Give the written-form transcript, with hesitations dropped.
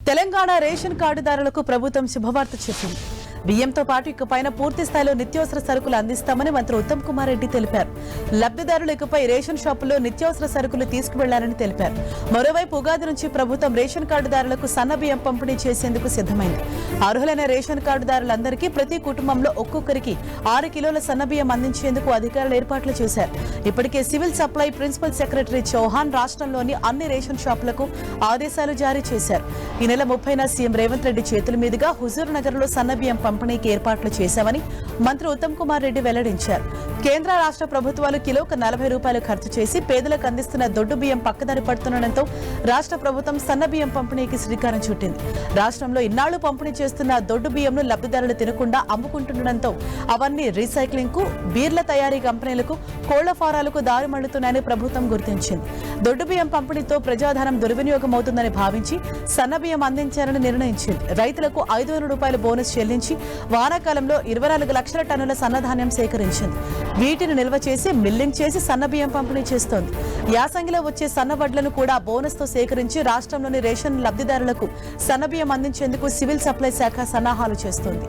Telangana ration కార్డుదారులకు ప్రభుత్వం శుభవార్త చెప్పింది. బియ్యంతో పాటు ఇకపైన పూర్తి స్థాయిలో నిత్యావసర సరుకులు అందిస్తామని మంత్రి ఉత్తమ్ కుమార్ రెడ్డి తెలిపారు. లబ్ధిదారులు ఇకపై రేషన్ షాపుల్లో నిత్యావసర సరుకులు తీసుకువెళ్లాలని తెలిపారు. మరోవైపు ఉగాది నుంచి ప్రభుత్వం రేషన్ కార్డుదారులకు సన్న బియ్యం పంపిణీ చేసేందుకు సిద్దమైంది. అర్హులైన రేషన్ కార్డుదారులందరికీ ప్రతి కుటుంబంలో ఒక్కొక్కరికి 6 కిలోల సన్న బియ్యం అందించేందుకు అధికారులు ఏర్పాట్లు చేశారు. ఇప్పటికే civil supply principal secretary Chauhan రాష్ట్రంలోని అన్ని రేషన్ షాపులకు ఆదేశాలు జారీ చేశారు. ఈ నెల 30న సీఎం రేవంత్ రెడ్డి చేతుల మీదుగా హుజూర్ నగర్ లో సన్న బియ్యం పంపిణీకి ఏర్పాట్లు చేశామని మంత్రి ఉత్తమ్ కుమార్ రెడ్డి వెల్లడించారు. కేంద్ర రాష్ట్ర ప్రభుత్వాలు కిలోకు 40 రూపాయలు ఖర్చు చేసి పేదలకు అందిస్తున్న దొడ్డు బియ్యం పక్కదారి పడుతుండటంతో రాష్ట్ర ప్రభుత్వం సన్న బియ్యం పంపిణీకి శ్రీకారం చుట్టింది. రాష్ట్రంలో ఇన్నాళ్లు పంపిణీ చేస్తున్న దొడ్డు బియ్యంను లబ్ధిదారులు తినకుండా అమ్ముకుంటుండటంతో అవన్నీ రీసైక్లింగ్ కు, బీర్ల తయారీ కంపెనీలకు, కోళ్ల ఫారాలకు దారి మళ్లుతున్నాయని ప్రభుత్వం గుర్తించింది. దొడ్డు బియ్యం పంపిణీతో ప్రజాధనం దుర్వినియోగం అవుతుందని భావించి సన్న బియ్యం అందించాలని నిర్ణయించింది. రైతులకు 500 రూపాయల బోనస్ చెల్లించి వానాకాలంలో 24 లక్షల టన్నుల సన్నధాన్యం సేకరించింది. వీటిని నిల్వ చేసి మిల్లింగ్ చేసి సన్న బియ్యం పంపిణీ చేస్తోంది. యాసంగిలో వచ్చే సన్న వడ్లను కూడా బోనస్ తో సేకరించి రాష్ట్రంలోని రేషన్ లబ్ధిదారులకు సన్న బియ్యం అందించేందుకు సివిల్ సప్లై శాఖ సన్నాహాలు చేస్తోంది.